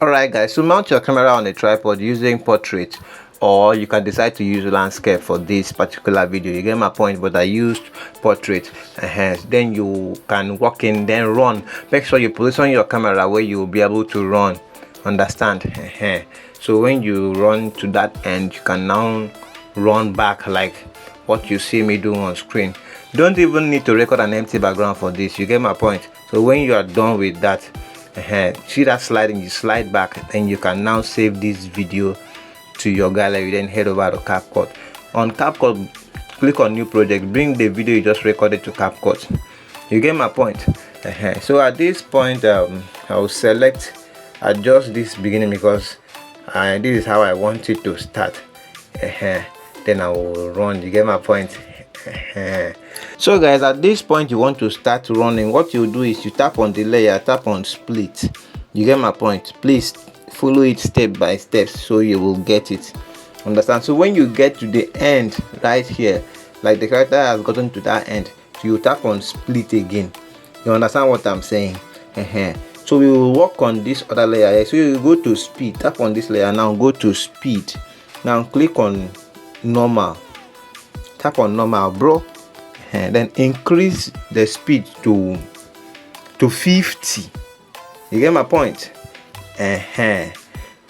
Alright guys, so mount your camera on a tripod using portrait, or you can decide to use landscape for this particular video. You get my point, but I used portrait. Then you can walk in, then run. Make sure you position your camera where you will be able to run. Understand? So when you run to that end, you can now run back like what you see me do on screen. Don't even need to record an empty background for this. You get my point? So when you are done with that, see that sliding, you slide back, then you can now save this video to your gallery, then head over to Capcut. On Capcut, click on new project, bring the video you just recorded to Capcut. You get my point? So at this point, I will select adjust this beginning because this is how I want it to start. Then I will run. You get my point? So guys, at this point you want to start running. What you do is you tap on the layer, tap on split. You get my point? Please follow it step by step so you will get it. Understand? So when you get to the end right here, like the character has gotten to that end, you tap on split again. You understand what I'm saying? So we will work on this other layer here. So you go to speed, tap on this layer, now go to speed, now click on normal, tap on normal, bro, and then increase the speed to 50. You get my point?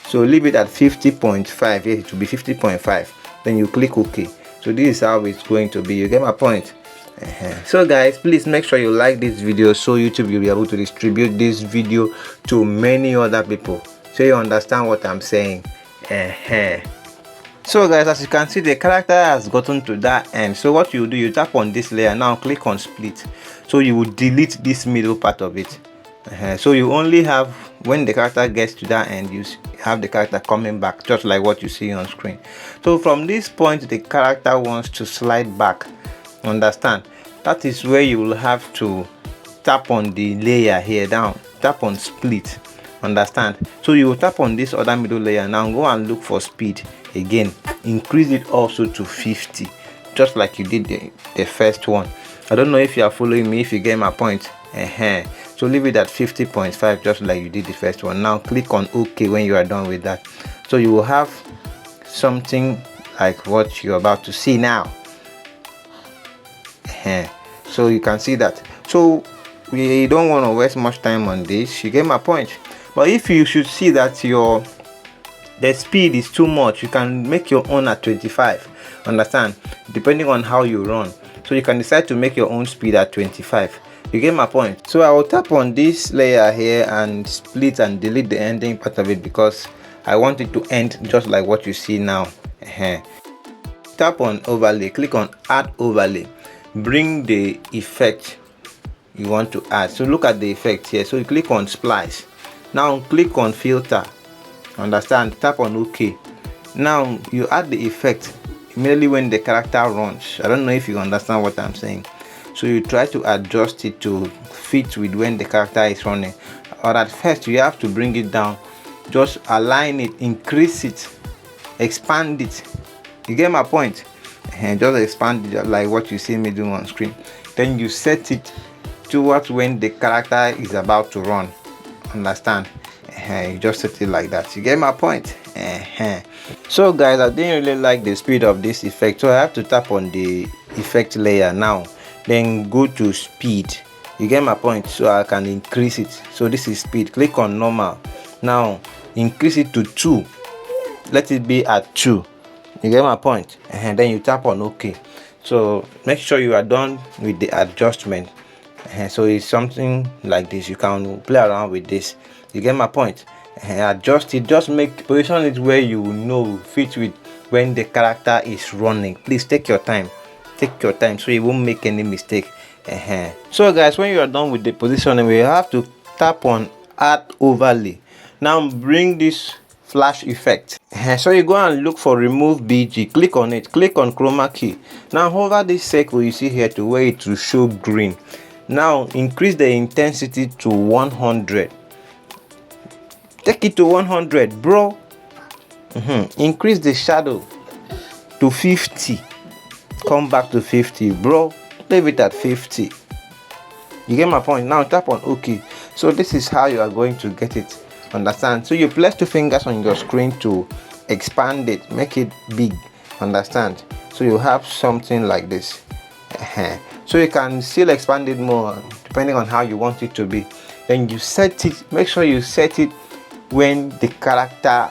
So leave it at 50.5. Yes, it will be 50.5. Then you click OK. So this is how it's going to be. You get my point? So guys, please make sure you like this video so YouTube will be able to distribute this video to many other people, so you understand what I'm saying. So guys, as you can see, the character has gotten to that end. So what you do, you tap on this layer, now click on split. So you will delete this middle part of it. So you only have, when the character gets to that end, you have the character coming back, just like what you see on screen. So from this point, the character wants to slide back. Understand? That is where you will have to tap on the layer here, down, tap on split. Understand? So you will tap on this other middle layer, now go and look for speed again, increase it also to 50, just like you did the first one. I don't know if you are following me, if you get my point. So leave it at 50.5, just like you did the first one. Now click on OK when you are done with that. So you will have something like what you're about to see now. So you can see that. So we don't want to waste much time on this. You get my point? But if you should see that the speed is too much, you can make your own at 25. Understand? Depending on how you run. So you can decide to make your own speed at 25. You get my point? So I will tap on this layer here and split and delete the ending part of it because I want it to end just like what you see now. Tap on overlay, click on add overlay, bring the effect you want to add. So look at the effect here. So you click on splice, now click on filter. Understand? Tap on OK. Now you add the effect immediately when the character runs. I don't know if you understand what I'm saying. So you try to adjust it to fit with when the character is running, or at first you have to bring it down, just align it, increase it, expand it. You get my point? And just expand it like what you see me do on screen. Then you set it towards when the character is about to run. Understand? You just set it like that. You get my point? So guys, I didn't really like the speed of this effect, so I have to tap on the effect layer now, then go to speed. You get my point? So I can increase it. So this is speed. Click on normal, now increase it to 2. Let it be at 2. You get my point? And then you tap on OK. So make sure you are done with the adjustment. So it's something like this. You can play around with this. You get my point? Adjust it, just position it where you know fit with when the character is running. Please take your time, so you won't make any mistake. So guys, when you are done with the positioning, we have to tap on add overlay. Now bring this flash effect. So you go and look for remove BG, click on it, click on chroma key. Now hover this circle you see here to where it will show green. Now increase the intensity to 100. Take it to 100, bro. Increase the shadow to 50. Come back to 50, bro. Leave it at 50. You get my point? Now tap on OK. So this is how you are going to get it. Understand? So you place 2 fingers on your screen to expand it, make it big. Understand? So you have something like this. So you can still expand it more depending on how you want it to be. Then you set it, make sure you set it when the character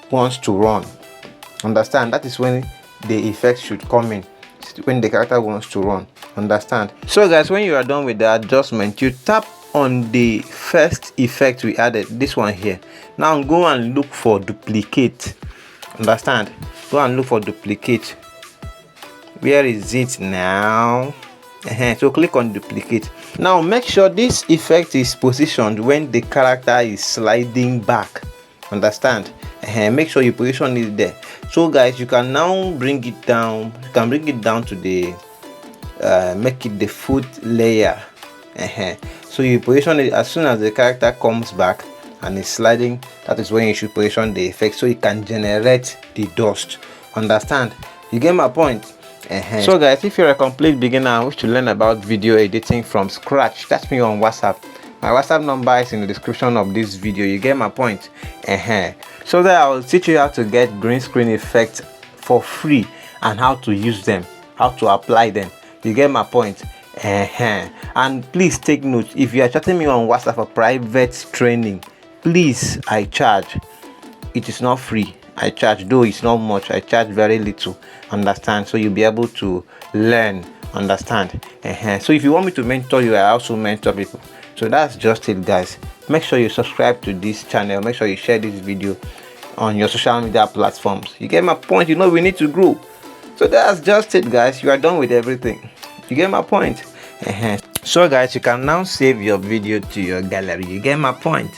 wants to run. Understand? That is when the effect should come in, when the character wants to run. Understand? So guys, when you are done with the adjustment, you tap on the first effect we added, this one here. Now go and look for duplicate. Understand? Go and look for duplicate. Where is it now? So click on duplicate. Now make sure this effect is positioned when the character is sliding back. Understand? Make sure you position it there. So guys, you can now bring it down. You can bring it down to the make it the foot layer. So you position it as soon as the character comes back and is sliding. That is when you should position the effect so it can generate the dust. Understand? You get my point? So guys, if you're a complete beginner and wish to learn about video editing from scratch, that's me on WhatsApp. My WhatsApp number is in the description of this video. You get my point? So that I will teach you how to get green screen effects for free and how to use them, how to apply them. You get my point? And please take note, if you are chatting me on WhatsApp for private training, please, I charge. It is not free. I charge, though it's not much. I charge very little. Understand? So you'll be able to learn. Understand? So if you want me to mentor you, I also mentor people. So that's just it, guys. Make sure you subscribe to this channel. Make sure you share this video on your social media platforms. You get my point? You know we need to grow. So that's just it, guys. You are done with everything. You get my point? So guys, you can now save your video to your gallery. You get my point?